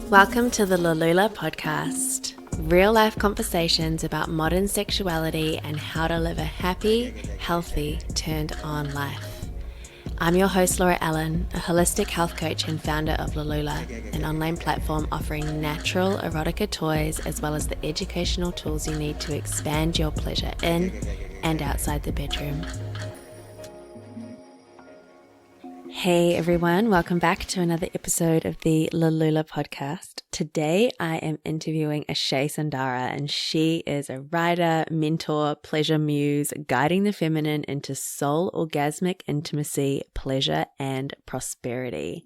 Welcome to the Lalulah podcast, real life conversations about modern sexuality and how to live a happy, healthy, turned on life. I'm your host Laura Allen, a holistic health coach and founder of Lalulah, an online platform offering natural erotica toys as well as the educational tools you need to expand your pleasure in and outside the bedroom. Hey everyone, welcome back to another episode of the Lalulah podcast. Today I am interviewing Ashae Sundara, and she is a writer, mentor, pleasure muse, guiding the feminine into soul orgasmic intimacy, pleasure, and prosperity.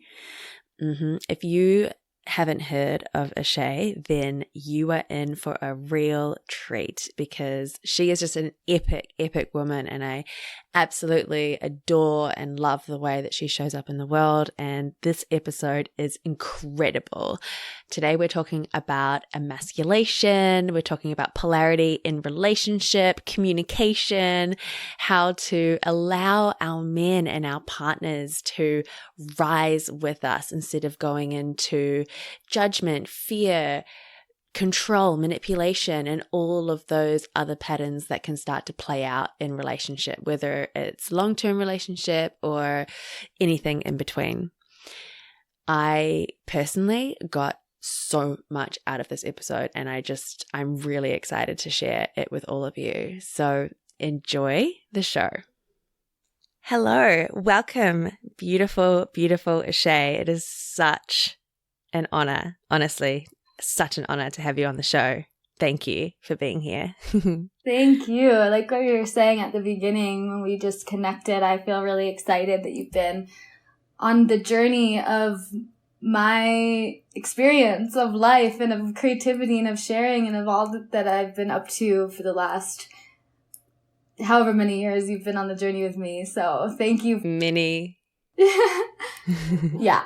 If you haven't heard of Ashae, then you are in for a real treat because she is just an epic woman, and I absolutely adore and love the way that she shows up in the world, and this episode is incredible. Today we're talking about emasculation, we're talking about polarity in relationship, communication, how to allow our men and our partners to rise with us instead of going into judgment, fear, control, manipulation, and all of those other patterns that can start to play out in relationship, whether it's long-term relationship or anything in between. I personally got so much out of this episode, and I'm really excited to share it with all of you. So enjoy the show. Hello, welcome, beautiful Ashae. It is such an honor, honestly. Such an honor to have you on the show. Thank you for being here. Thank you. Like what you were saying at the beginning when we just connected, I feel really excited that you've been on the journey of my experience of life and of creativity and of sharing and of all that I've been up to for the last however many years you've been on the journey with me. So thank you. Many. Yeah.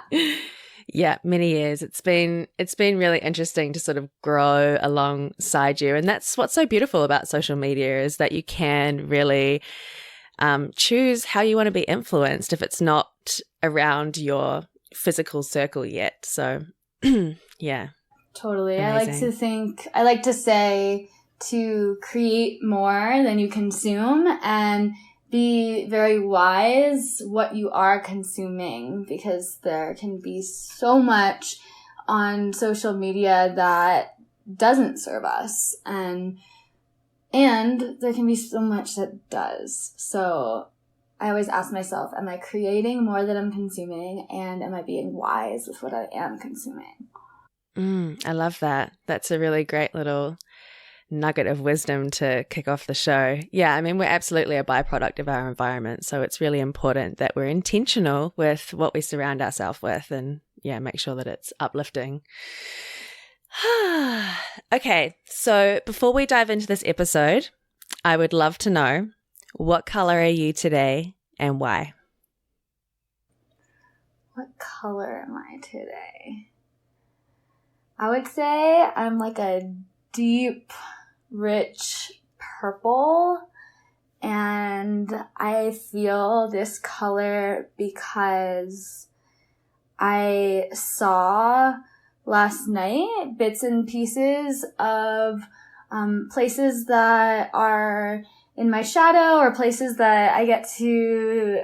Yeah, many years. It's been really interesting to sort of grow alongside you. And that's what's so beautiful about social media, is that you can really choose how you want to be influenced if it's not around your physical circle yet. So yeah. Totally. Amazing. I like to say to create more than you consume and be very wise what you are consuming, because there can be so much on social media that doesn't serve us, and there can be so much that does. So I always ask myself, am I creating more than I'm consuming, and am I being wise with what I am consuming? I love that. That's a really great little nugget of wisdom to kick off the show. Yeah, I mean, we're absolutely a byproduct of our environment, so it's really important that we're intentional with what we surround ourselves with, and yeah, make sure that it's uplifting. Okay, so before we dive into this episode, I would love to know, what color are you today and why? What color am I today? I would say I'm like a deep, rich purple, and I feel this color because I saw last night bits and pieces of places that are in my shadow, or places that I get to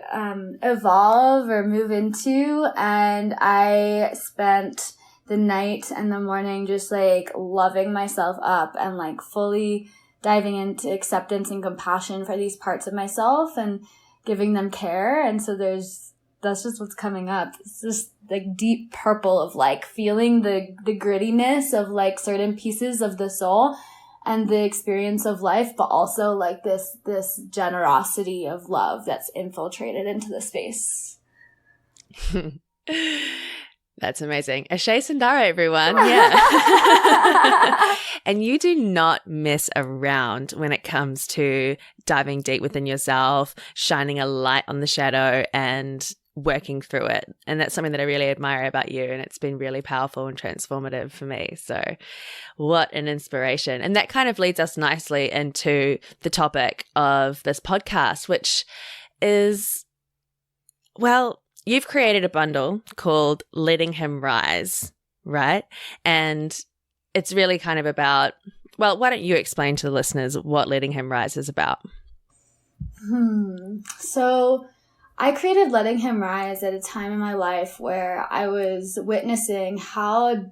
evolve or move into, and I spent the night and the morning just like loving myself up and like fully diving into acceptance and compassion for these parts of myself and giving them care. And so that's just what's coming up. It's just like deep purple of like feeling the grittiness of like certain pieces of the soul and the experience of life, but also like this generosity of love that's infiltrated into the space. That's amazing. Ashae Sundara, everyone. Yeah. And you do not mess around when it comes to diving deep within yourself, shining a light on the shadow and working through it. And that's something that I really admire about you. And it's been really powerful and transformative for me. So what an inspiration. And that kind of leads us nicely into the topic of this podcast, which is, well, you've created a bundle called Letting Him Rise. right? And it's really kind of about, well, why don't you explain to the listeners what Letting Him Rise is about? So I created Letting Him Rise at a time in my life where I was witnessing how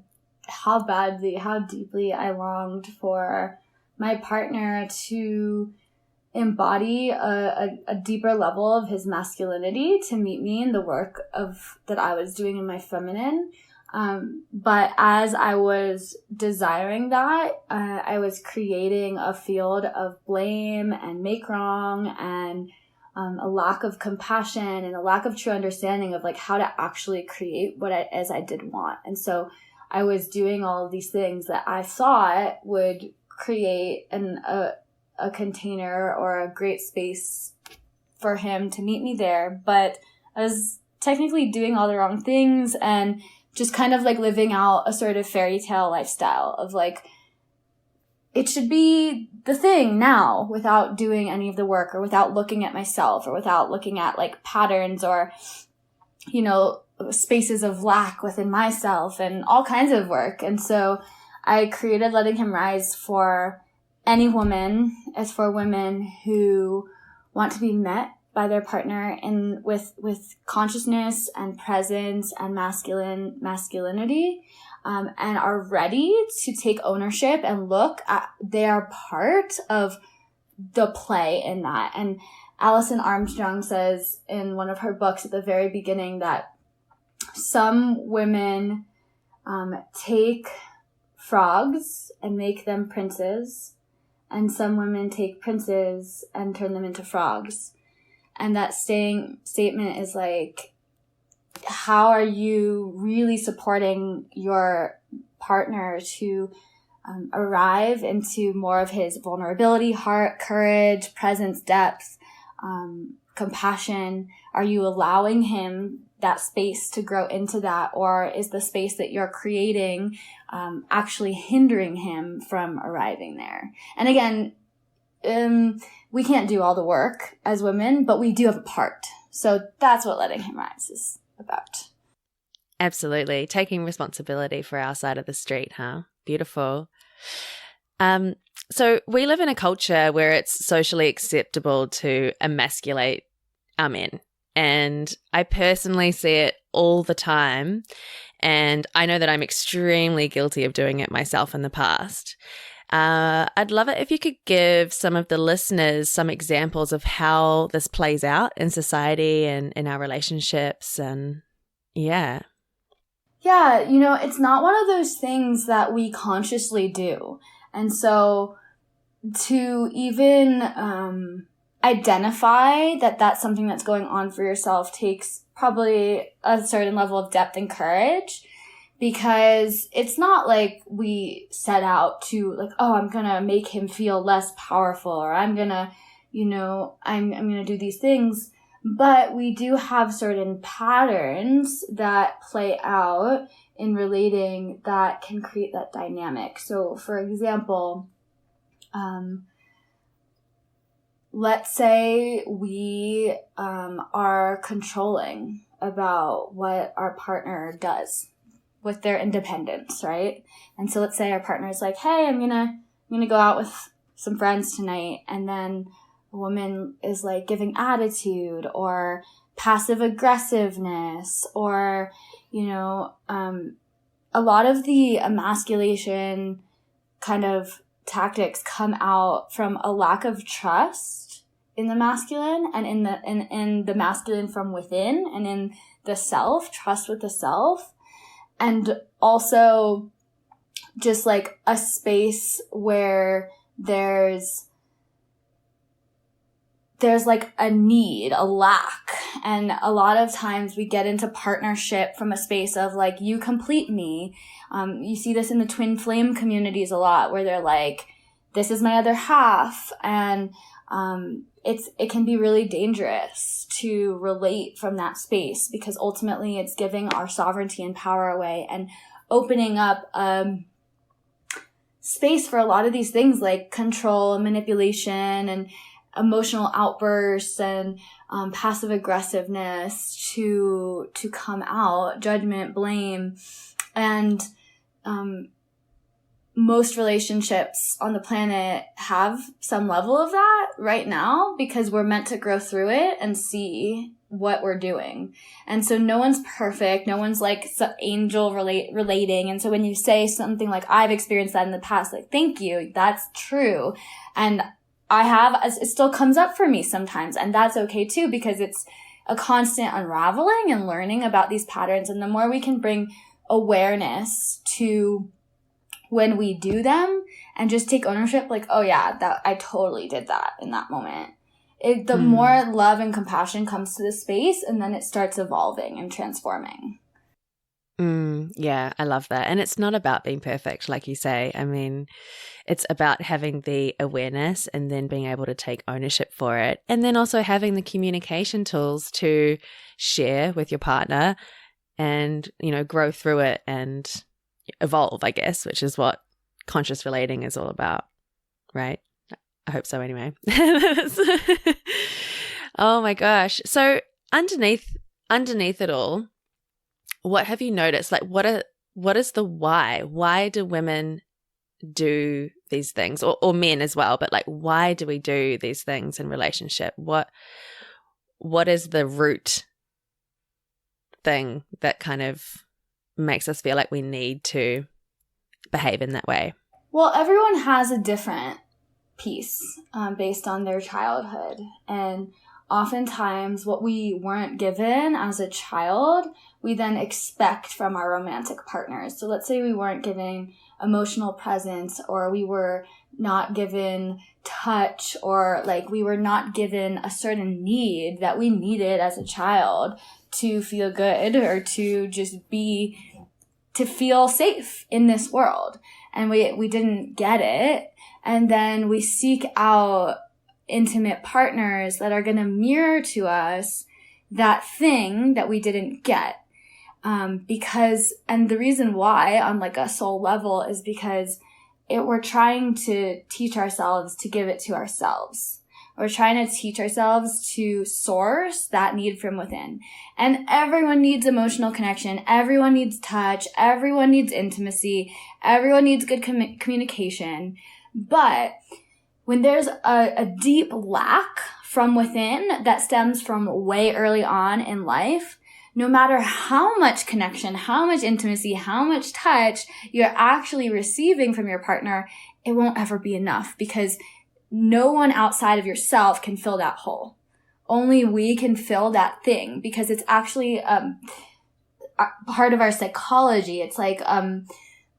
deeply I longed for my partner to embody a deeper level of his masculinity, to meet me in the work that I was doing in my feminine. But as I was desiring that, I was creating a field of blame and make wrong and a lack of compassion and a lack of true understanding of like how to actually create what I did want. And so I was doing all of these things that I thought would create a container or a great space for him to meet me there. But I was technically doing all the wrong things and just kind of like living out a sort of fairy tale lifestyle of like, it should be the thing now without doing any of the work or without looking at myself or without looking at like patterns or, you know, spaces of lack within myself and all kinds of work. And so I created Letting Him Rise for any woman, as for women who want to be met by their partner and with consciousness and presence and masculinity, and are ready to take ownership and look at their part of the play in that. And Alison Armstrong says in one of her books at the very beginning that some women take frogs and make them princes, and some women take princes and turn them into frogs. And that statement is like, how are you really supporting your partner to arrive into more of his vulnerability, heart, courage, presence, depth, compassion? Are you allowing him that space to grow into that? Or is the space that you're creating actually hindering him from arriving there? And again, we can't do all the work as women, but we do have a part. So that's what Letting Him Rise is about. Absolutely. Taking responsibility for our side of the street, huh? Beautiful. So we live in a culture where it's socially acceptable to emasculate our men. And I personally see it all the time. And I know that I'm extremely guilty of doing it myself in the past. I'd love it if you could give some of the listeners some examples of how this plays out in society and in our relationships. And yeah. Yeah, you know, it's not one of those things that we consciously do. And so to even identify that that's something that's going on for yourself takes probably a certain level of depth and courage. Because it's not like we set out to like, oh, I'm going to make him feel less powerful, or I'm going to, you know, I'm going to do these things. But we do have certain patterns that play out in relating that can create that dynamic. So for example, let's say we are controlling about what our partner does with their independence, right? And so let's say our partner is like, hey, I'm gonna go out with some friends tonight. And then a woman is like giving attitude or passive aggressiveness or, you know, a lot of the emasculation kind of tactics come out from a lack of trust in the masculine and in the masculine from within and in the self, trust with the self. And also just like a space where there's like a need, a lack. And a lot of times we get into partnership from a space of like, you complete me. You see this in the twin flame communities a lot where they're like, this is my other half. And it can be really dangerous to relate from that space because ultimately it's giving our sovereignty and power away and opening up space for a lot of these things like control and manipulation and emotional outbursts and passive aggressiveness to come out, judgment, blame. And most relationships on the planet have some level of that right now, because we're meant to grow through it and see what we're doing. And so no one's perfect. No one's like angel relating. And so when you say something like, I've experienced that in the past, like, thank you, that's true. And it still comes up for me sometimes. And that's okay too, because it's a constant unraveling and learning about these patterns. And the more we can bring awareness to when we do them and just take ownership, like, oh yeah, that I totally did that in that moment. The more love and compassion comes to the space, and then it starts evolving and transforming. Yeah, I love that. And it's not about being perfect, like you say. I mean, it's about having the awareness and then being able to take ownership for it. And then also having the communication tools to share with your partner and, you know, grow through it and evolve, I guess, which is what conscious relating is all about, right? I hope so anyway. Oh my gosh. So underneath it all, what have you noticed? Like what is the why? Why do women do these things, or men as well, but like why do we do these things in relationship? What is the root thing that kind of makes us feel like we need to behave in that way? Well, everyone has a different piece based on their childhood. And oftentimes what we weren't given as a child, we then expect from our romantic partners. So let's say we weren't given emotional presence, or we were not given touch, or like we were not given a certain need that we needed as a child to feel good, or to just to feel safe in this world. And we didn't get it. And then we seek out intimate partners that are going to mirror to us that thing that we didn't get. And the reason why on like a soul level is because we're trying to teach ourselves to give it to ourselves. We're trying to teach ourselves to source that need from within. And everyone needs emotional connection. Everyone needs touch. Everyone needs intimacy. Everyone needs good communication. But when there's a deep lack from within that stems from way early on in life, no matter how much connection, how much intimacy, how much touch you're actually receiving from your partner, it won't ever be enough, because no one outside of yourself can fill that hole. Only we can fill that thing, because it's actually part of our psychology. It's like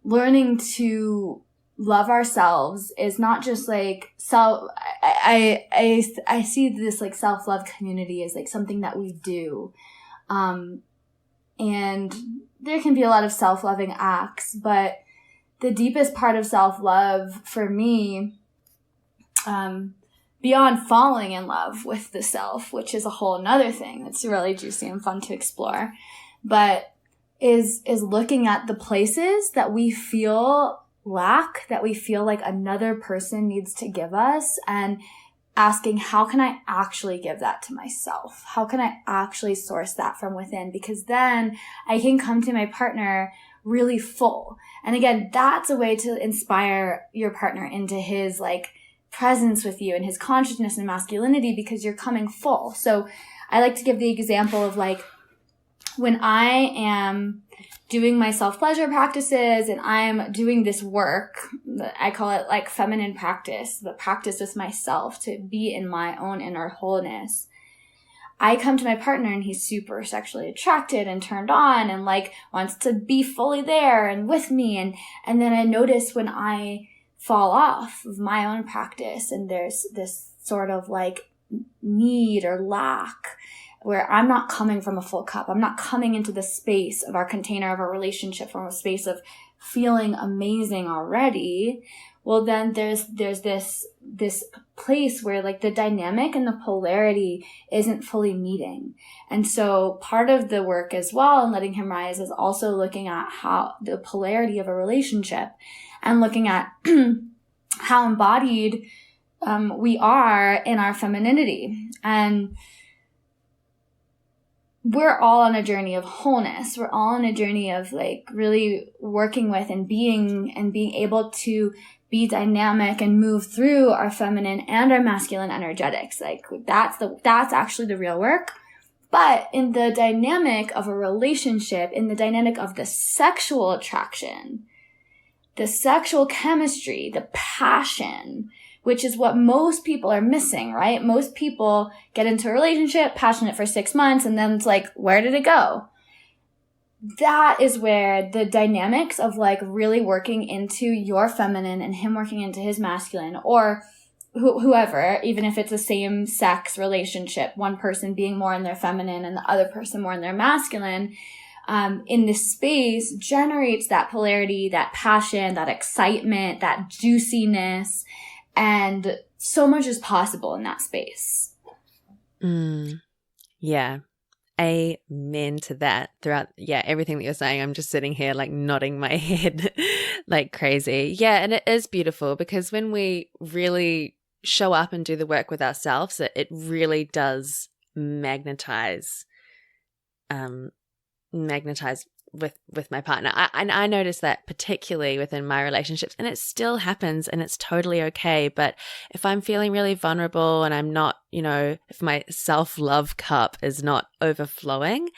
learning to love ourselves is not just like I see this like self-love community as like something that we do. And there can be a lot of self-loving acts, but the deepest part of self-love for me, beyond falling in love with the self, which is a whole nother thing that's really juicy and fun to explore, but is looking at the places that we feel lack, that we feel like another person needs to give us, and asking, how can I actually give that to myself? How can I actually source that from within? Because then I can come to my partner really full. And again, that's a way to inspire your partner into his like presence with you and his consciousness and masculinity, because you're coming full. So I like to give the example of like, when I am doing my self-pleasure practices and I'm doing this work, I call it like feminine practice, the practice with myself to be in my own inner wholeness. I come to my partner and he's super sexually attracted and turned on and like wants to be fully there and with me. And then I notice when I fall off of my own practice and there's this sort of like need or lack, where I'm not coming from a full cup. I'm not coming into the space of our container of our relationship from a space of feeling amazing already. Well, then there's this place where like the dynamic and the polarity isn't fully meeting. And so part of the work as well in letting him rise is also looking at how the polarity of a relationship and looking at how embodied we are in our femininity. And we're all on a journey of wholeness. We're all on a journey of like really working with and being able to be dynamic and move through our feminine and our masculine energetics. Like that's actually the real work. But in the dynamic of a relationship, in the dynamic of the sexual attraction, the sexual chemistry, the passion, which is what most people are missing, right? Most people get into a relationship, passionate for 6 months, and then it's like, where did it go? That is where the dynamics of like really working into your feminine and him working into his masculine, or whoever, even if it's a same sex relationship, one person being more in their feminine and the other person more in their masculine, in this space generates that polarity, that passion, that excitement, that juiciness, and so much is possible in that space. Yeah. Amen to that. Throughout, everything that you're saying, I'm just sitting here like nodding my head like crazy. Yeah, and it is beautiful because when we really show up and do the work with ourselves, it really does magnetize with my partner. I notice that particularly within my relationships, and it still happens and it's totally okay. But if I'm feeling really vulnerable and I'm not, if my self-love cup is not overflowing,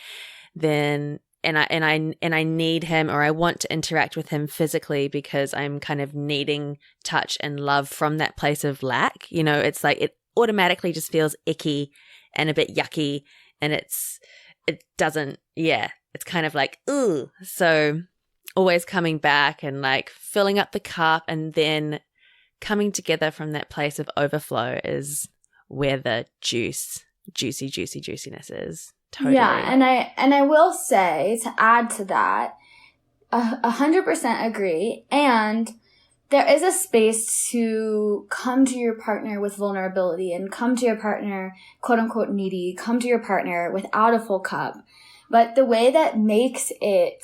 then and I need him, or I want to interact with him physically because I'm kind of needing touch and love from that place of lack, it's like it automatically just feels icky and a bit yucky, and it doesn't, it's kind of like, ooh. So always coming back and like filling up the cup and then coming together from that place of overflow is where the juiciness is. Totally. Yeah, and I will say, to add to that, 100% agree. And there is a space to come to your partner with vulnerability and come to your partner, quote unquote, needy, come to your partner without a full cup. But the way that makes it,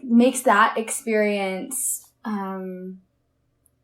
makes that experience,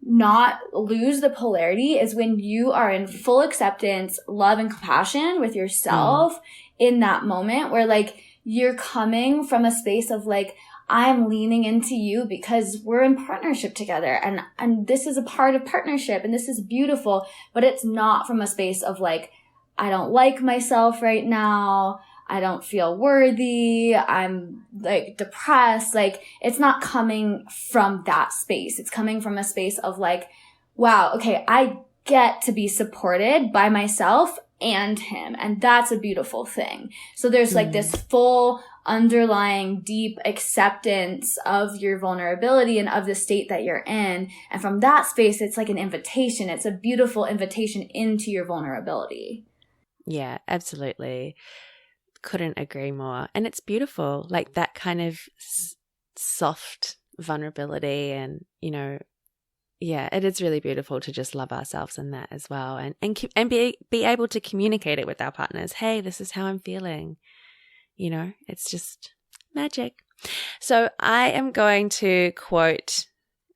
not lose the polarity is when you are in full acceptance, love, and compassion with yourself in that moment where like you're coming from a space of like, I'm leaning into you because we're in partnership together and this is a part of partnership and this is beautiful, but it's not from a space of like, I don't like myself right now. I don't feel worthy. I'm like depressed. Like it's not coming from that space. It's coming from a space of like, wow, okay, I get to be supported by myself and him. And that's a beautiful thing. So there's like this full underlying deep acceptance of your vulnerability and of the state that you're in. And from that space, it's like an invitation. It's a beautiful invitation into your vulnerability. Yeah, absolutely. Couldn't agree more. And it's beautiful, like that kind of soft vulnerability. And, it is really beautiful to just love ourselves in that as well. And be able to communicate it with our partners. Hey, this is how I'm feeling. It's just magic. So I am going to quote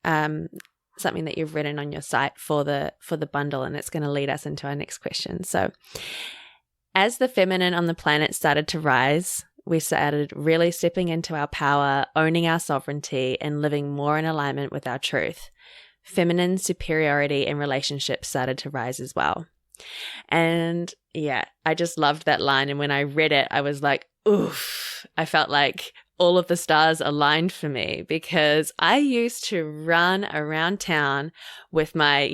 something that you've written on your site for the bundle, and it's going to lead us into our next question. So, as the feminine on the planet started to rise, we started really stepping into our power, owning our sovereignty, and living more in alignment with our truth. Feminine superiority in relationships started to rise as well. And I just loved that line. And when I read it, I was like, oof, I felt like all of the stars aligned for me, because I used to run around town with my,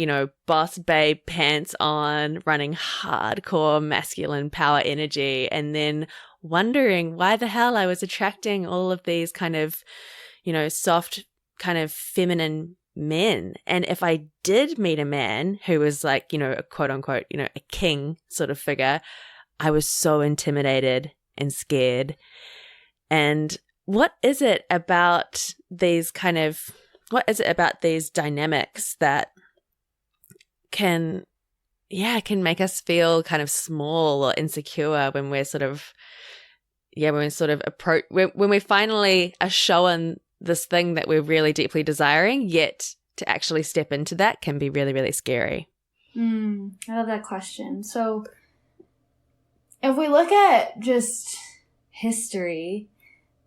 boss babe pants on, running hardcore masculine power energy, and then wondering why the hell I was attracting all of these kind of, soft kind of feminine men. And if I did meet a man who was like, a quote unquote, a king sort of figure, I was so intimidated and scared. And what is it about these dynamics that can make us feel kind of small or insecure when we're when we finally are shown this thing that we're really deeply desiring, yet to actually step into that can be really, really scary. I love that question. So if we look at just history,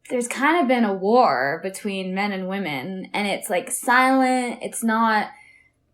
there's kind of been a war between men and women, and it's like silent. It's not,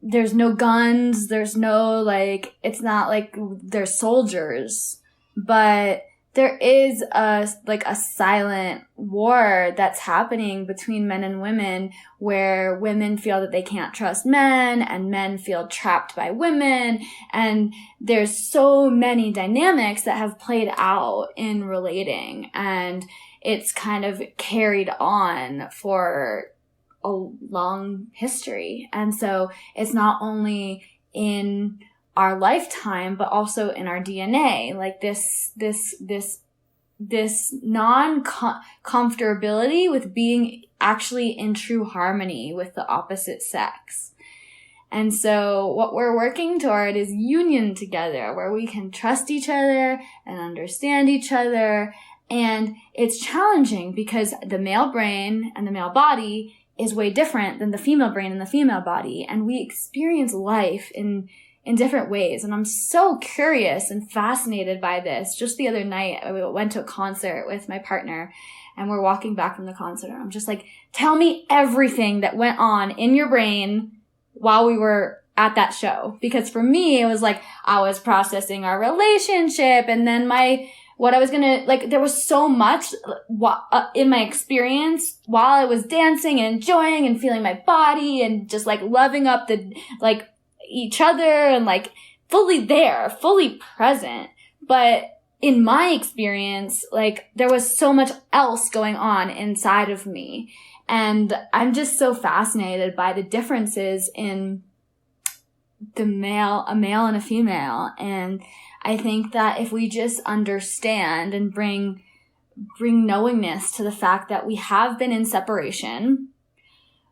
there's no guns. There's no like, it's not like there's soldiers, but there is a silent war that's happening between men and women, where women feel that they can't trust men and men feel trapped by women. And there's so many dynamics that have played out in relating, and it's kind of carried on for a long history. And so it's not only in our lifetime, but also in our DNA, like this non-comfortability with being actually in true harmony with the opposite sex. And so what we're working toward is union together, where we can trust each other and understand each other. And it's challenging because the male brain and the male body is way different than the female brain and the female body. And we experience life in different ways. And I'm so curious and fascinated by this. Just the other night, I went to a concert with my partner, and we're walking back from the concert. And I'm just like, tell me everything that went on in your brain while we were at that show. Because for me, it was like, I was processing our relationship, and then what I was gonna, like, there was so much in my experience while I was dancing and enjoying and feeling my body and just like loving up each other and like fully there, fully present. But in my experience, like, there was so much else going on inside of me. And I'm just so fascinated by the differences in a male and a female. And I think that if we just understand and bring knowingness to the fact that we have been in separation,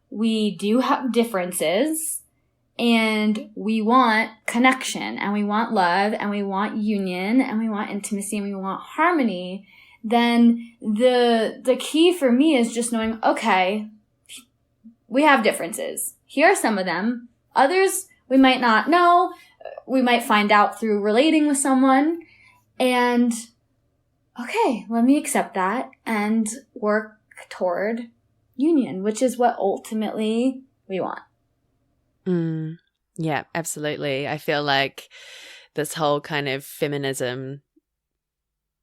we do have differences, and we want connection, and we want love, and we want union, and we want intimacy, and we want harmony, then the key for me is just knowing, okay, we have differences. Here are some of them. Others we might not know. We might find out through relating with someone. And okay, let me accept that and work toward union, which is what ultimately we want. Yeah, absolutely. I feel like this whole kind of feminism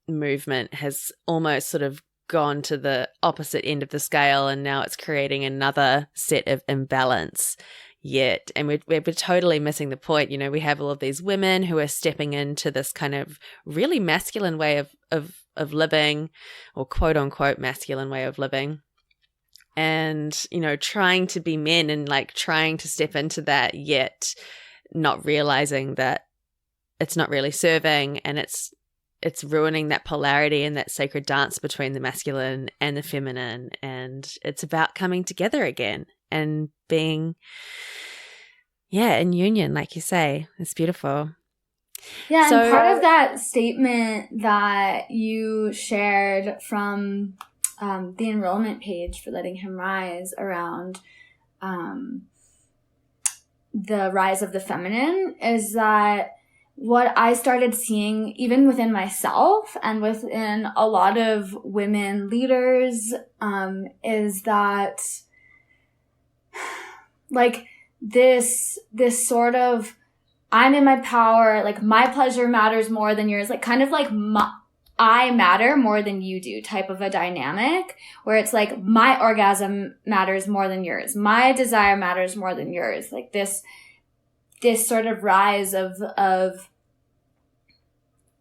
movement has almost sort of gone to the opposite end of the scale, and now it's creating another set of imbalance yet. And we're totally missing the point. You know, we have all of these women who are stepping into this kind of really masculine way of living, or quote unquote masculine way of living. And, you know, trying to be men and like trying to step into that, yet not realizing that it's not really serving, and it's ruining that polarity and that sacred dance between the masculine and the feminine. And it's about coming together again and being, in union, like you say. It's beautiful. Yeah, so, and part of that statement that you shared from the enrollment page for Letting Him Rise around the rise of the feminine is that what I started seeing even within myself and within a lot of women leaders is that like this sort of I'm in my power, like my pleasure matters more than yours, like kind of like I matter more than you do type of a dynamic, where it's like my orgasm matters more than yours. My desire matters more than yours. Like this sort of rise of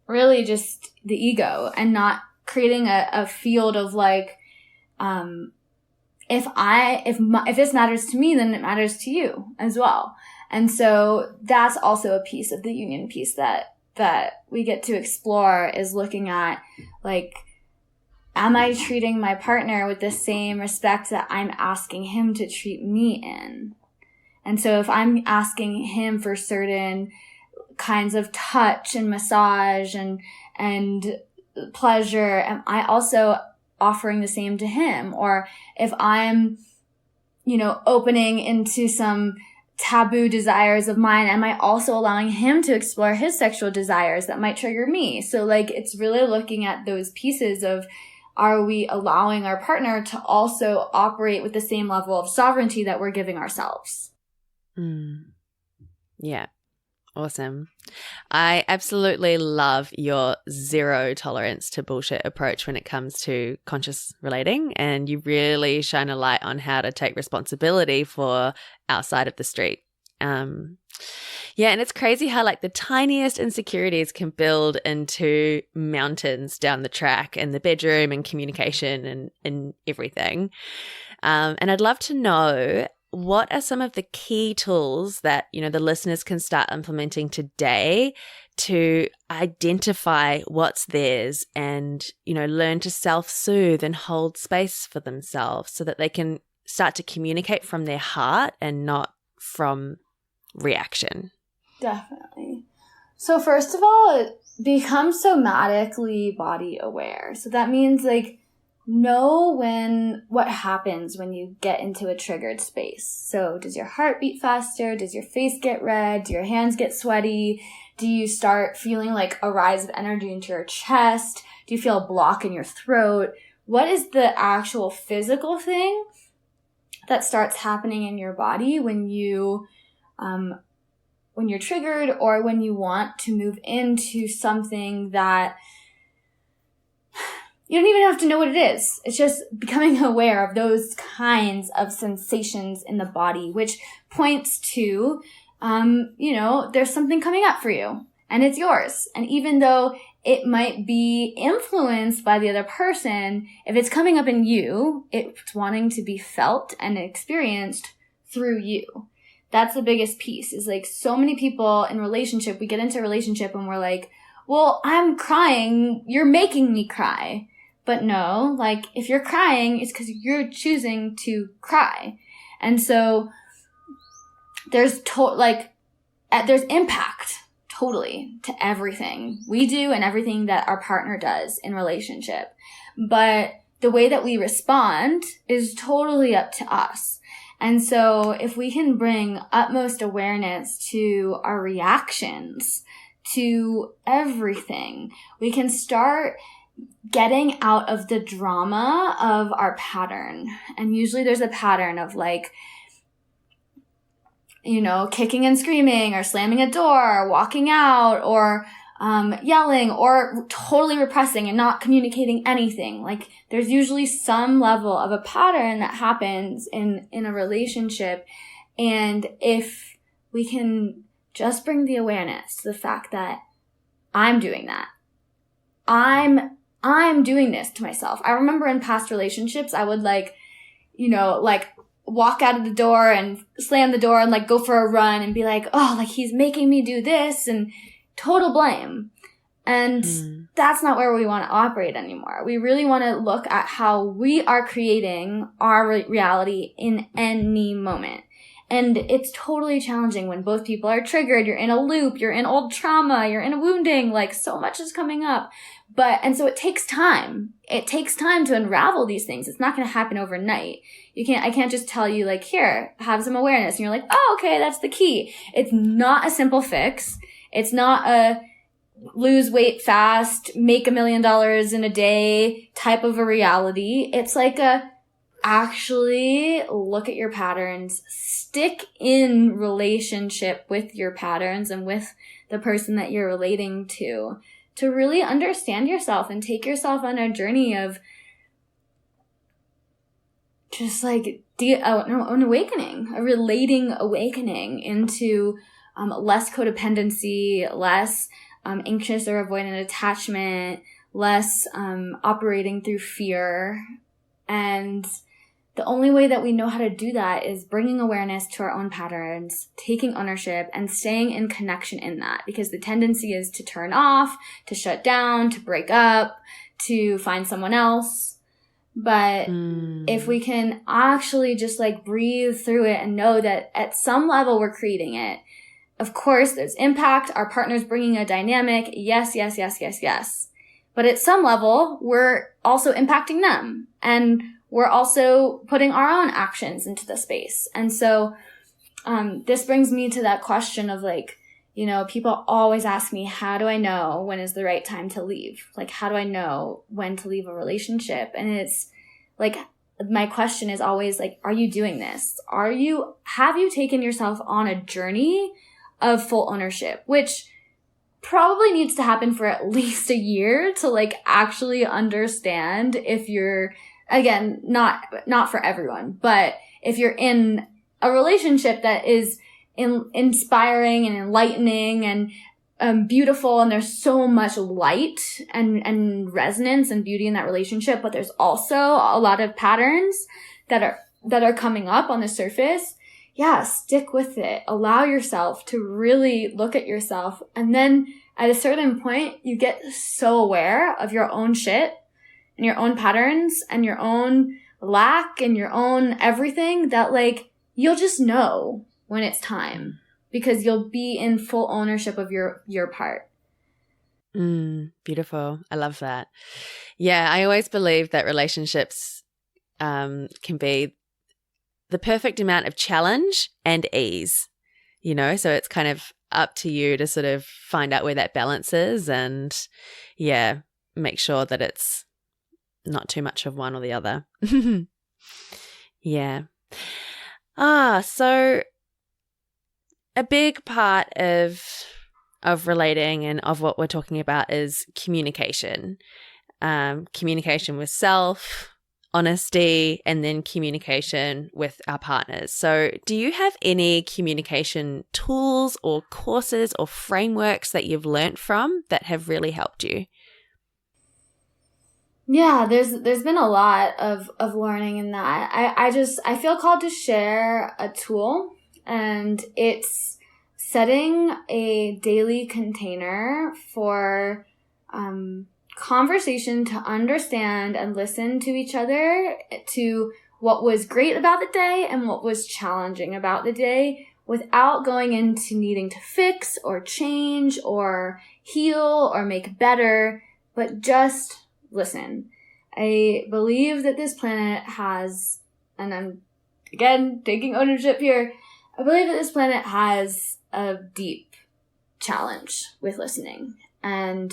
really just the ego, and not creating a field of like, if this matters to me, then it matters to you as well. And so that's also a piece of the union piece that we get to explore, is looking at like, am I treating my partner with the same respect that I'm asking him to treat me in? And so if I'm asking him for certain kinds of touch and massage and pleasure, am I also offering the same to him? Or if I'm, opening into some taboo desires of mine? Am I also allowing him to explore his sexual desires that might trigger me? So like, it's really looking at those pieces of, are we allowing our partner to also operate with the same level of sovereignty that we're giving ourselves? Yeah. Awesome. I absolutely love your zero tolerance to bullshit approach when it comes to conscious relating, and you really shine a light on how to take responsibility for our side of the street. Yeah, and it's crazy how like the tiniest insecurities can build into mountains down the track in the bedroom and communication and everything. And I'd love to know, what are some of the key tools that, you know, the listeners can start implementing today to identify what's theirs and, you know, learn to self-soothe and hold space for themselves so that they can start to communicate from their heart and not from reaction? Definitely. So first of all, become somatically body aware. So that means like, know what happens when you get into a triggered space. So does your heart beat faster? Does your face get red? Do your hands get sweaty? Do you start feeling like a rise of energy into your chest? Do you feel a block in your throat? What is the actual physical thing that starts happening in your body when you're triggered, or when you want to move into something that you don't even have to know what it is. It's just becoming aware of those kinds of sensations in the body, which points to, there's something coming up for you and it's yours. And even though it might be influenced by the other person, if it's coming up in you, it's wanting to be felt and experienced through you. That's the biggest piece, is like, so many people in relationship, we get into a relationship and we're like, well, I'm crying, you're making me cry. But no, like, if you're crying, it's because you're choosing to cry. And so there's there's impact totally to everything we do and everything that our partner does in relationship. But the way that we respond is totally up to us. And so if we can bring utmost awareness to our reactions to everything, we can start getting out of the drama of our pattern. And usually there's a pattern of like, kicking and screaming, or slamming a door, or walking out, or yelling, or totally repressing and not communicating anything. Like, there's usually some level of a pattern that happens in a relationship. And if we can just bring the awareness to the fact that I'm doing that, I'm doing this to myself. I remember in past relationships, I would walk out of the door and slam the door and like go for a run and be like, oh, like he's making me do this, and total blame. And that's not where we want to operate anymore. We really want to look at how we are creating our reality in any moment. And it's totally challenging when both people are triggered. You're in a loop. You're in old trauma. You're in a wounding. Like, so much is coming up. And so it takes time. It takes time to unravel these things. It's not going to happen overnight. I can't just tell you like, here, have some awareness. And you're like, oh, okay, that's the key. It's not a simple fix. It's not a lose weight fast, make $1 million in a day type of a reality. It's like actually look at your patterns, stick in relationship with your patterns and with the person that you're relating to really understand yourself and take yourself on a journey of just like an awakening, a relating awakening into less codependency, less anxious or avoidant attachment, less operating through fear. And the only way that we know how to do that is bringing awareness to our own patterns, taking ownership, and staying in connection in that. Because the tendency is to turn off, to shut down, to break up, to find someone else. But if we can actually just like breathe through it and know that at some level we're creating it. Of course, there's impact. Our partner's bringing a dynamic. Yes, yes, yes, yes, yes. But at some level, we're also impacting them. And we're also putting our own actions into the space. And so this brings me to that question of like, people always ask me, how do I know when is the right time to leave? Like, how do I know when to leave a relationship? And it's like, my question is always like, are you doing this? Have you taken yourself on a journey of full ownership, which probably needs to happen for at least a year to like actually understand if you're, again, not for everyone, but if you're in a relationship that is inspiring and enlightening and beautiful, and there's so much light and resonance and beauty in that relationship, but there's also a lot of patterns that are coming up on the surface. Yeah, stick with it. Allow yourself to really look at yourself. And then at a certain point, you get so aware of your own shit and your own patterns and your own lack and your own everything that like, you'll just know when it's time, because you'll be in full ownership of your part. Beautiful. I love that. Yeah, I always believe that relationships can be the perfect amount of challenge and ease, so it's kind of up to you to sort of find out where that balance is and, yeah, make sure that it's not too much of one or the other. Yeah. So a big part of relating and of what we're talking about is communication. Communication with self, honesty, and then communication with our partners. So do you have any communication tools or courses or frameworks that you've learnt from that have really helped you? Yeah, there's been a lot of learning in that. I feel called to share a tool, and it's setting a daily container for conversation to understand and listen to each other, to what was great about the day and what was challenging about the day, without going into needing to fix or change or heal or make better, but just listen. I believe that this planet has, and I'm again taking ownership here, I believe that this planet has a deep challenge with listening, and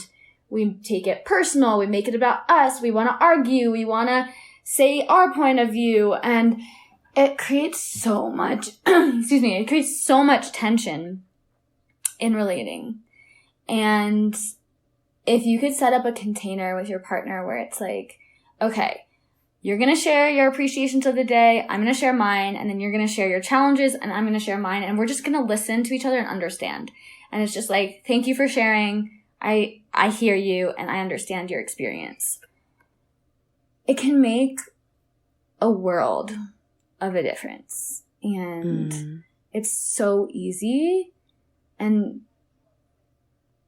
we take it personal. We make it about us. We want to argue. We want to say our point of view, and it creates so much, it creates so much tension in relating. And if you could set up a container with your partner where it's like, okay, you're going to share your appreciations of the day, I'm going to share mine, and then you're going to share your challenges, and I'm going to share mine, and we're just going to listen to each other and understand. And it's just like, thank you for sharing. I hear you, and I understand your experience. It can make a world of a difference. And it's so easy. And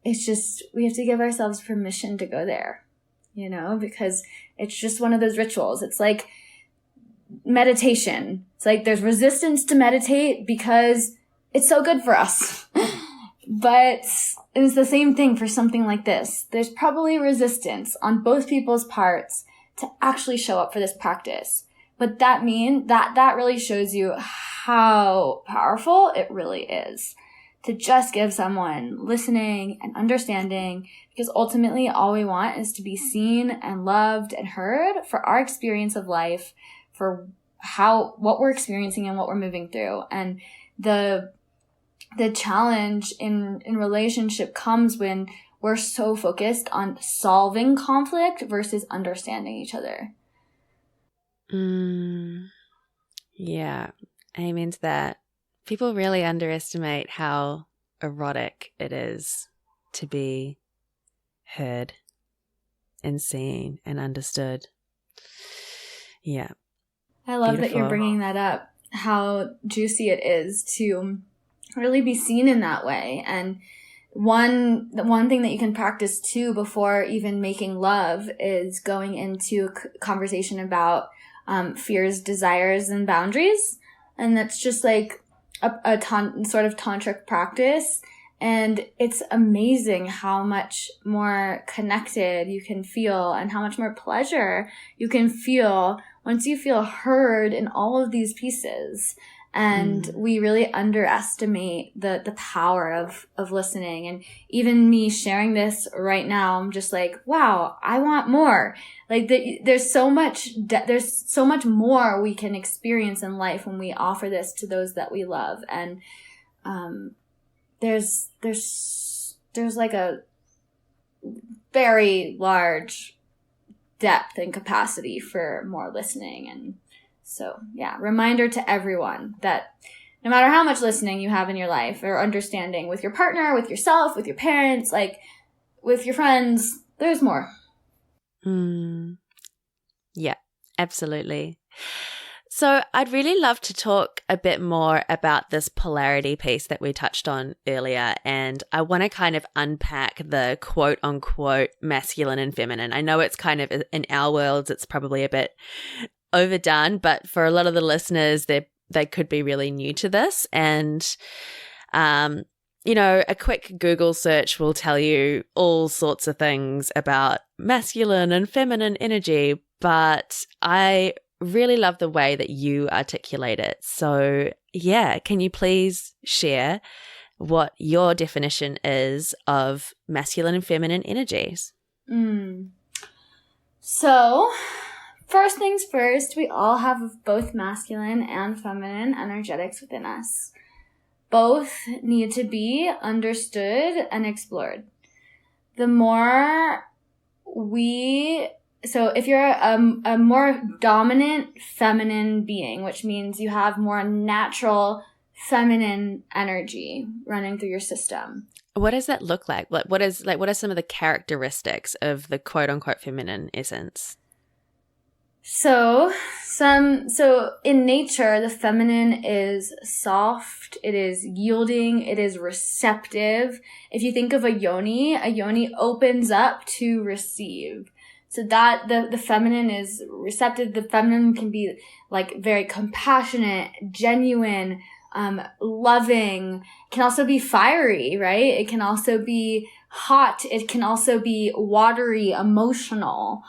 it's just, we have to give ourselves permission to go there, because it's just one of those rituals. It's like meditation. It's like there's resistance to meditate because it's so good for us. But it's the same thing for something like this. There's probably resistance on both people's parts to actually show up for this practice. But that really shows you how powerful it really is to just give someone listening and understanding, because ultimately all we want is to be seen and loved and heard for our experience of life, for what we're experiencing and what we're moving through. And the challenge in relationship comes when we're so focused on solving conflict versus understanding each other. Yeah, amen to that. People really underestimate how erotic it is to be heard and seen and understood. Yeah. I love that you're bringing that up, how juicy it is to really be seen in that way. And the one thing that you can practice too before even making love is going into a conversation about fears, desires, and boundaries. And that's just like a sort of tantric practice. And it's amazing how much more connected you can feel and how much more pleasure you can feel once you feel heard in all of these pieces. And we really underestimate the power of listening. And even me sharing this right now, I'm just like, wow, I want more. Like there's so much more we can experience in life when we offer this to those that we love. And there's like a very large depth and capacity for more listening. And so, yeah, reminder to everyone that no matter how much listening you have in your life or understanding with your partner, with yourself, with your parents, like with your friends, there's more. Yeah, absolutely. So I'd really love to talk a bit more about this polarity piece that we touched on earlier. And I want to kind of unpack the quote unquote masculine and feminine. I know it's kind of in our worlds, it's probably a bit overdone, but for a lot of the listeners, they could be really new to this. And, a quick Google search will tell you all sorts of things about masculine and feminine energy, but I really love the way that you articulate it. So, yeah, can you please share what your definition is of masculine and feminine energies? So, first things first, we all have both masculine and feminine energetics within us. Both need to be understood and explored. The more so if you're a more dominant feminine being, which means you have more natural feminine energy running through your system. What does that look like? What are some of the characteristics of the quote unquote feminine essence? So in nature, the feminine is soft, it is yielding, it is receptive. If you think of a yoni opens up to receive. So that the feminine is receptive. The feminine can be like very compassionate, genuine, loving. It can also be fiery, right? It can also be hot. It can also be watery, emotional,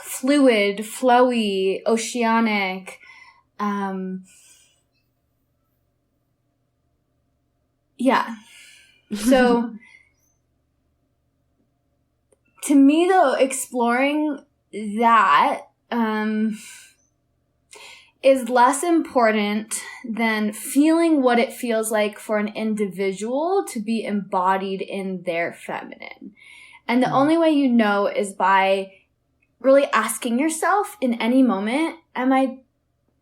fluid, flowy, oceanic. Yeah. So to me, though, exploring that is less important than feeling what it feels like for an individual to be embodied in their feminine. And the only way you know is by really asking yourself in any moment, am I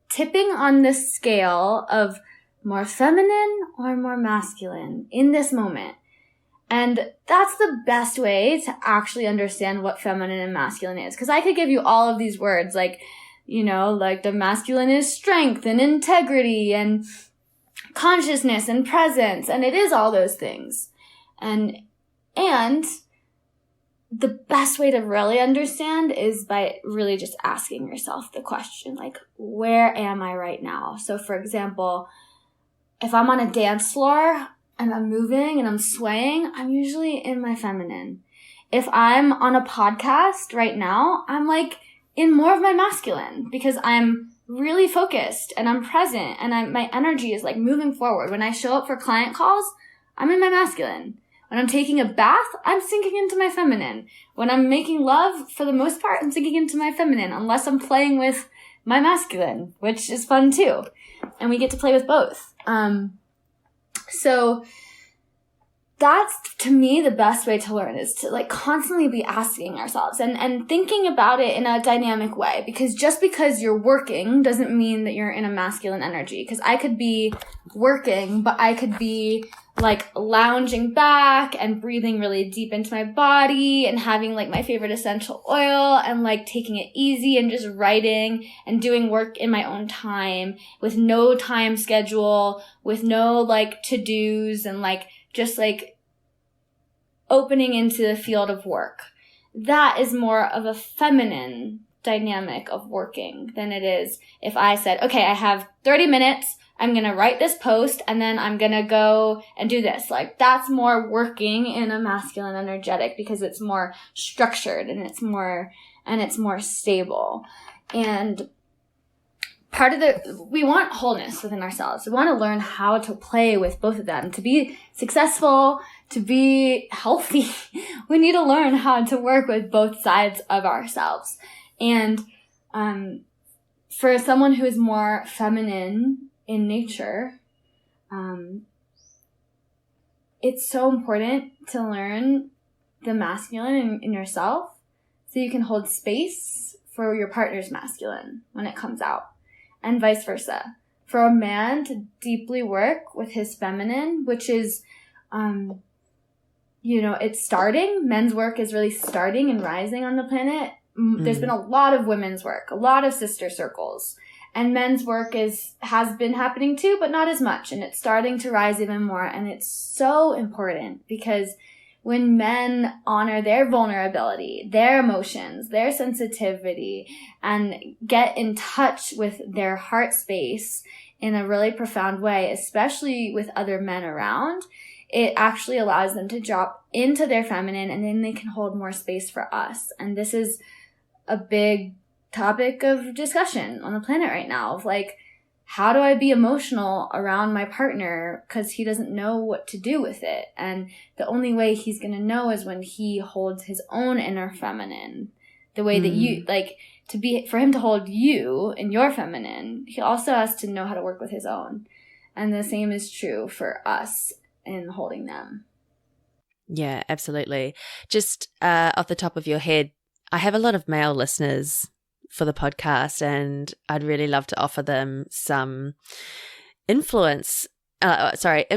tipping on this scale of more feminine or more masculine in this moment? And that's the best way to actually understand what feminine and masculine is. Because I could give you all of these words, like, like the masculine is strength and integrity and consciousness and presence. And it is all those things. And the best way to really understand is by really just asking yourself the question, like, where am I right now? So, for example, if I'm on a dance floor and I'm moving and I'm swaying, I'm usually in my feminine. If I'm on a podcast right now, I'm like in more of my masculine because I'm really focused and I'm present and my energy is like moving forward. When I show up for client calls, I'm in my masculine. When I'm taking a bath, I'm sinking into my feminine. When I'm making love, for the most part, I'm sinking into my feminine, unless I'm playing with my masculine, which is fun too. And we get to play with both. So that's, to me, the best way to learn is to like constantly be asking ourselves and thinking about it in a dynamic way. Because just because you're working doesn't mean that you're in a masculine energy. Because I could be working, but I could be like lounging back and breathing really deep into my body and having like my favorite essential oil and like taking it easy and just writing and doing work in my own time with no time schedule, with no like to-dos and like just like opening into the field of work. That is more of a feminine dynamic of working than it is if I said, okay, I have 30 minutes. I'm going to write this post and then I'm going to go and do this. Like that's more working in a masculine energetic because it's more structured and it's more stable. And we want wholeness within ourselves. We want to learn how to play with both of them. To be successful, to be healthy, we need to learn how to work with both sides of ourselves. And for someone who is more feminine in nature, it's so important to learn the masculine in yourself so you can hold space for your partner's masculine when it comes out. And vice versa. For a man to deeply work with his feminine, which is, it's starting. Men's work is really starting and rising on the planet. There's been a lot of women's work, a lot of sister circles. And men's work has been happening too, but not as much. And it's starting to rise even more. And it's so important because when men honor their vulnerability, their emotions, their sensitivity, and get in touch with their heart space in a really profound way, especially with other men around, it actually allows them to drop into their feminine, and then they can hold more space for us. And this is a big topic of discussion on the planet right now of like, how do I be emotional around my partner because he doesn't know what to do with it? And the only way he's going to know is when he holds his own inner feminine. The way that you, like, for him to hold you in your feminine, he also has to know how to work with his own. And the same is true for us in holding them. Yeah, absolutely. Just off the top of your head, I have a lot of male listeners for the podcast, and I'd really love to offer them some influences in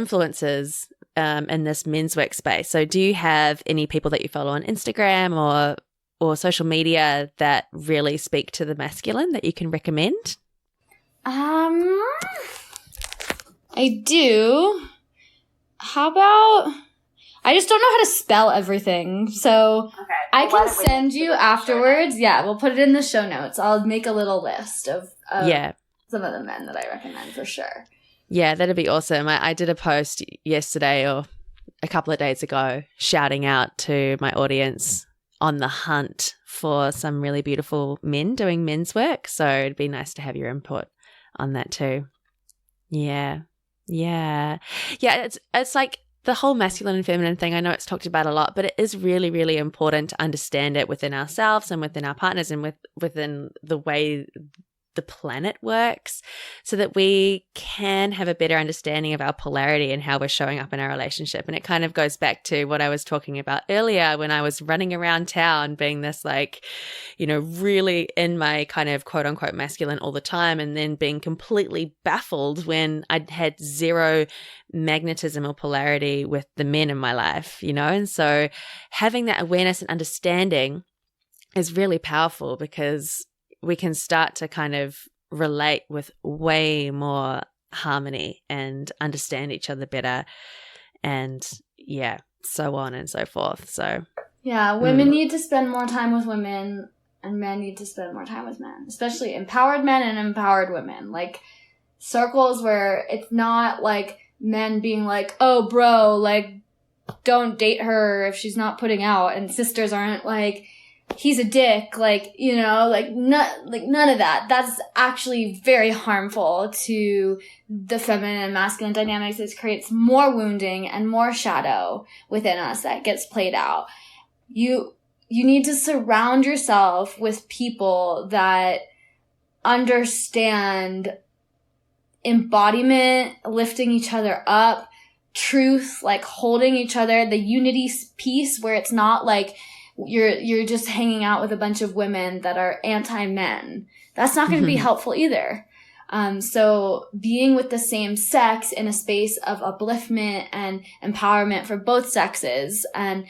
this men's workspace. So do you have any people that you follow on Instagram or social media that really speak to the masculine that you can recommend? I do. How about... I just don't know how to spell everything, so okay. I can send you afterwards. Yeah, we'll put it in the show notes. I'll make a little list of some of the men that I recommend for sure. Yeah, that'd be awesome. I did a post yesterday or a couple of days ago shouting out to my audience on the hunt for some really beautiful men doing men's work, so it'd be nice to have your input on that too. Yeah. It's like the whole masculine and feminine thing, I know it's talked about a lot, but it is really, really important to understand it within ourselves and within our partners and within the way the planet works so that we can have a better understanding of our polarity and how we're showing up in our relationship. And it kind of goes back to what I was talking about earlier when I was running around town being this like, really in my kind of quote unquote masculine all the time, and then being completely baffled when I'd had zero magnetism or polarity with the men in my life, And so having that awareness and understanding is really powerful because we can start to kind of relate with way more harmony and understand each other better and so on and so forth. So women need to spend more time with women and men need to spend more time with men, especially empowered men and empowered women. Like circles where it's not like men being like, oh bro, like don't date her if she's not putting out, and sisters aren't like, he's a dick, like, none of that. That's actually very harmful to the feminine and masculine dynamics. It creates more wounding and more shadow within us that gets played out. You need to surround yourself with people that understand embodiment, lifting each other up, truth, like holding each other, the unity piece where it's not like you're just hanging out with a bunch of women that are anti-men. That's not going to be helpful either. So being with the same sex in a space of upliftment and empowerment for both sexes, and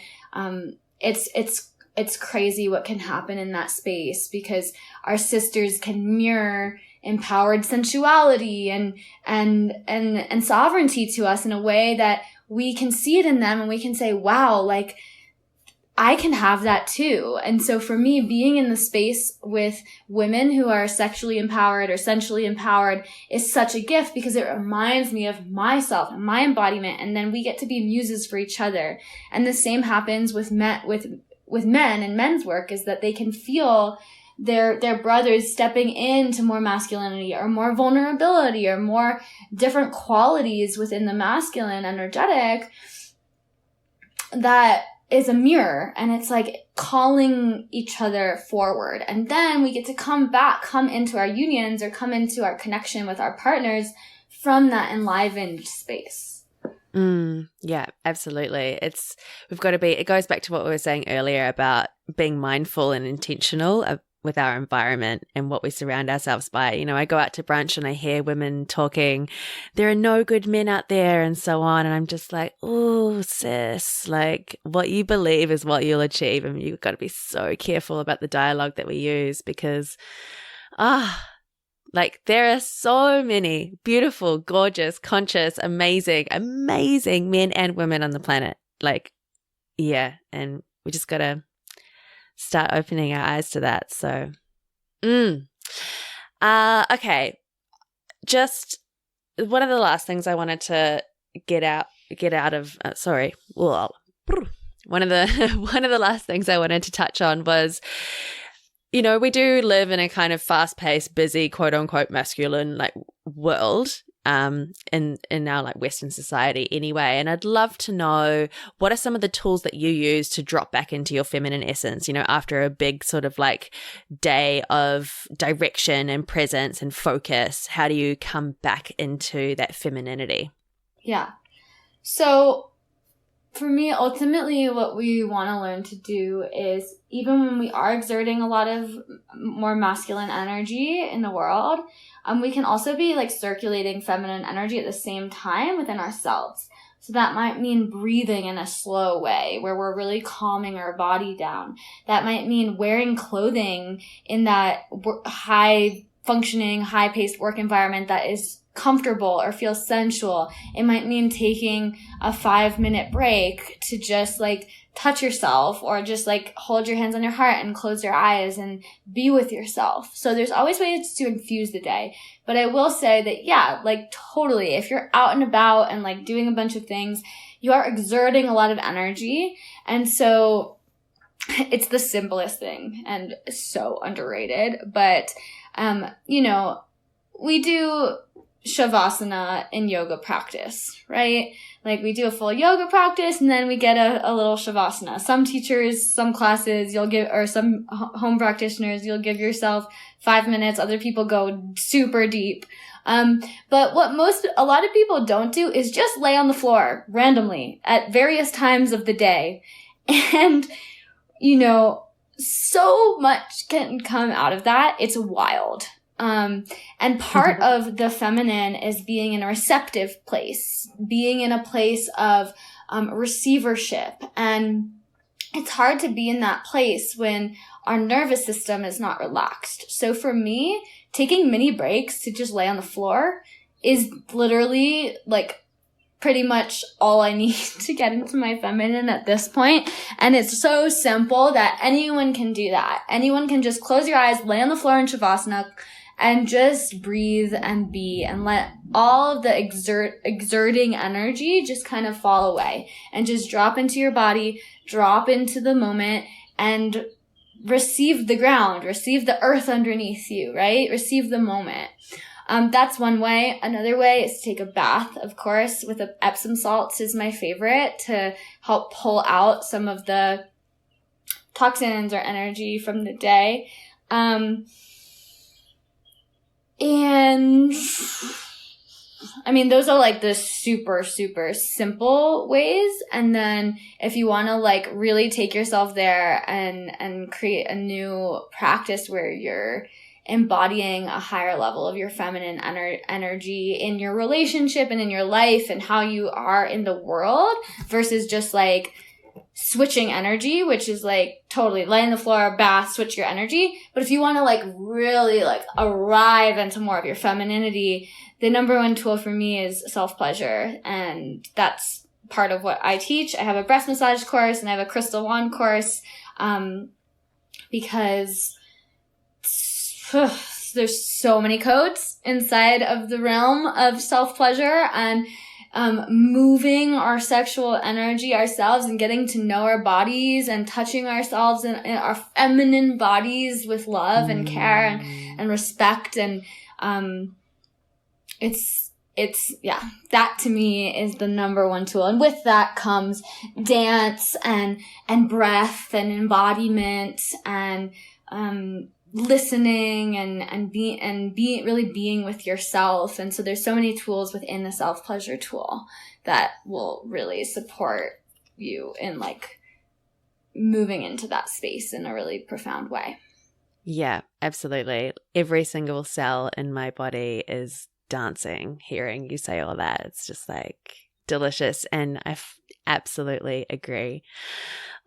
it's crazy what can happen in that space because our sisters can mirror empowered sensuality and sovereignty to us in a way that we can see it in them, and we can say, wow, like I can have that too. And so for me, being in the space with women who are sexually empowered or sensually empowered is such a gift because it reminds me of myself and my embodiment. And then we get to be muses for each other. And the same happens with men and men's work, is that they can feel their brothers stepping into more masculinity or more vulnerability or more different qualities within the masculine energetic, that is a mirror, and it's like calling each other forward. And then we get to come into our unions or come into our connection with our partners from that enlivened space. Yeah, absolutely. It goes back to what we were saying earlier about being mindful and intentional with our environment and what we surround ourselves by. You know, I go out to brunch and I hear women talking, there are no good men out there and so on. And I'm just like, oh, sis, like what you believe is what you'll achieve. And you've got to be so careful about the dialogue that we use because, like there are so many beautiful, gorgeous, conscious, amazing men and women on the planet. Like, yeah. And we just got to start opening our eyes to that. So, okay. Just one of the last things I wanted to get out of, one of the last things I wanted to touch on was, you know, we do live in a kind of fast-paced, busy, quote-unquote masculine like world in our like Western society anyway. And I'd love to know, what are some of the tools that you use to drop back into your feminine essence, you know, after a big sort of like day of direction and presence and focus? How do you come back into that femininity? Yeah. So for me, ultimately, what we want to learn to do is, even when we are exerting a lot of more masculine energy in the world, we can also be like circulating feminine energy at the same time within ourselves. So that might mean breathing in a slow way where we're really calming our body down. That might mean wearing clothing in that high functioning, high paced work environment that is comfortable or feel sensual. It might mean taking a 5-minute break to just like touch yourself, or just like hold your hands on your heart and close your eyes and be with yourself. So there's always ways to infuse the day. But I will say that, yeah, like totally, if you're out and about and like doing a bunch of things, you are exerting a lot of energy. And so it's the simplest thing and so underrated. But, you know, we do Shavasana in yoga practice, right? Like we do a full yoga practice and then we get a little Shavasana. Some teachers, some classes, or some home practitioners, you'll give yourself 5 minutes. Other people go super deep. But what a lot of people don't do is just lay on the floor randomly at various times of the day. And, you know, so much can come out of that. It's wild. And part of the feminine is being in a receptive place, being in a place of receivership. And it's hard to be in that place when our nervous system is not relaxed. So for me, taking mini breaks to just lay on the floor is literally like pretty much all I need to get into my feminine at this point. And it's so simple that anyone can do that. Anyone can just close your eyes, lay on the floor in Shavasana, and just breathe and be, and let all of the exerting energy just kind of fall away and just drop into your body, drop into the moment, and receive the ground, receive the earth underneath you, right? Receive the moment. That's one way. Another way is to take a bath, of course, with Epsom salts is my favorite, to help pull out some of the toxins or energy from the day. And I mean, those are like the super, super simple ways. And then if you want to like really take yourself there and create a new practice where you're embodying a higher level of your feminine energy in your relationship and in your life and how you are in the world, versus just like switching energy, which is like totally lay on the floor, bath, switch your energy. But if you want to like really like arrive into more of your femininity, the number one tool for me is self-pleasure. And that's part of what I teach. I have a breast massage course and I have a crystal wand course, because there's so many codes inside of the realm of self-pleasure. And moving our sexual energy ourselves and getting to know our bodies and touching ourselves in our feminine bodies with love and care and respect. And yeah, that to me is the number one tool. And with that comes dance and breath and embodiment and listening and really being with yourself. And so there's so many tools within the self-pleasure tool that will really support you in like moving into that space in a really profound way. Yeah, absolutely. Every single cell in my body is dancing, hearing you say all that. It's just like delicious. And I absolutely agree.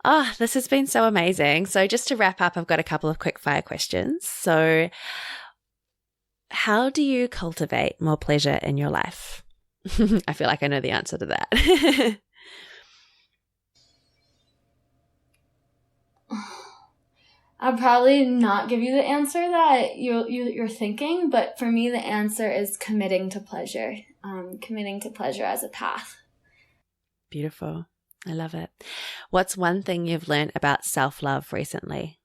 Oh, this has been so amazing. So just to wrap up, I've got a couple of quick fire questions. So how do you cultivate more pleasure in your life? I feel like I know the answer to that. I'll probably not give you the answer that you're thinking, but for me, the answer is committing to pleasure as a path. Beautiful. I love it. What's one thing you've learned about self-love recently?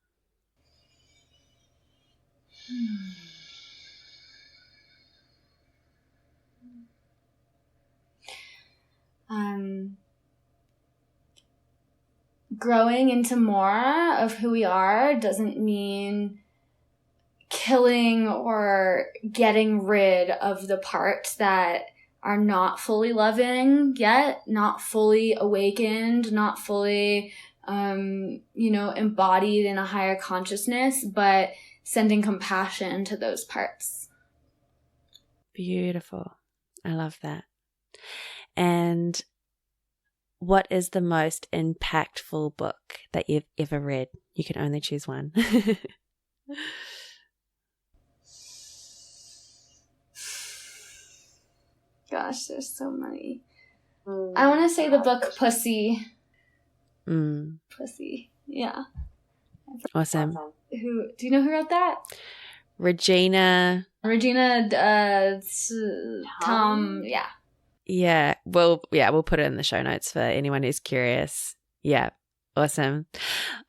Growing into more of who we are doesn't mean killing or getting rid of the parts that are not fully loving yet, not fully awakened, not fully, embodied in a higher consciousness, but sending compassion to those parts. Beautiful. I love that. And what is the most impactful book that you've ever read? You can only choose one. Gosh, there's so many. I want to say the book Pussy. Pussy. Yeah. Awesome. Do you know who wrote that? Regina, Tom. Yeah. Yeah, we'll put it in the show notes for anyone who's curious. Yeah, awesome.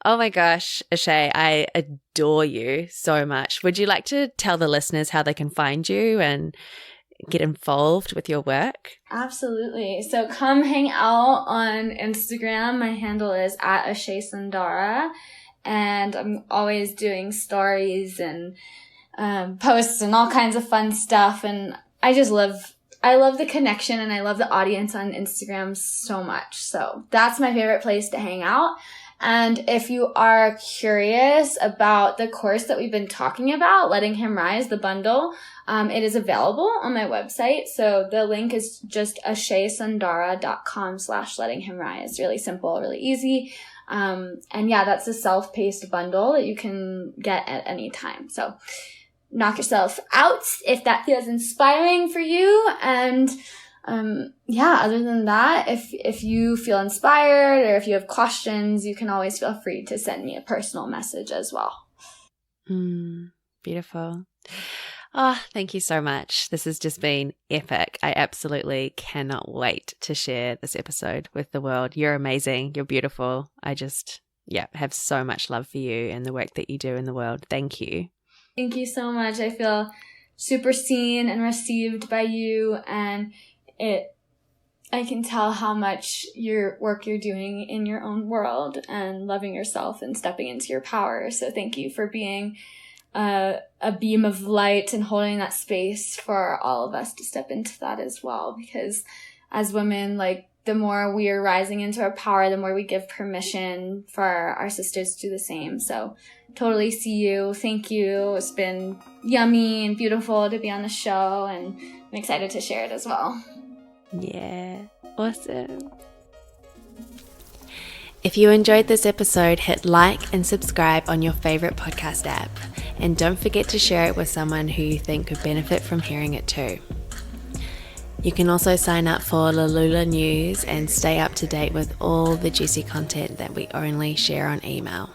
Oh my gosh, Ashae, I adore you so much. Would you like to tell the listeners how they can find you and get involved with your work? Absolutely. So come hang out on Instagram. My handle is @Ashae Sundara, and I'm always doing stories and posts and all kinds of fun stuff. And I love the connection and I love the audience on Instagram so much. So that's my favorite place to hang out. And if you are curious about the course that we've been talking about, Letting Him Rise, the bundle, it is available on my website. So the link is just ashaesundara.com/lettinghimrise. Really simple, really easy. And yeah, that's a self-paced bundle that you can get at any time. So knock yourself out if that feels inspiring for you. And other than that, if you feel inspired or if you have questions, you can always feel free to send me a personal message as well. Beautiful. Oh, thank you so much. This has just been epic. I absolutely cannot wait to share this episode with the world. You're amazing. You're beautiful. I just, have so much love for you and the work that you do in the world. Thank you. Thank you so much. I feel super seen and received by you, and I can tell how much your work you're doing in your own world and loving yourself and stepping into your power. So thank you for being a beam of light and holding that space for all of us to step into that as well. Because as women, like, the more we are rising into our power, the more we give permission for our sisters to do the same. So totally see you. Thank you. It's been yummy and beautiful to be on the show, and I'm excited to share it as well. Yeah, awesome. If you enjoyed this episode, hit like and subscribe on your favorite podcast app. And don't forget to share it with someone who you think could benefit from hearing it too. You can also sign up for Lalulah news and stay up to date with all the juicy content that we only share on email.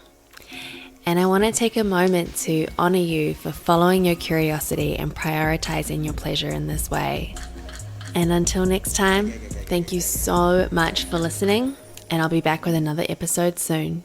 And I want to take a moment to honor you for following your curiosity and prioritizing your pleasure in this way. And until next time, thank you so much for listening, and I'll be back with another episode soon.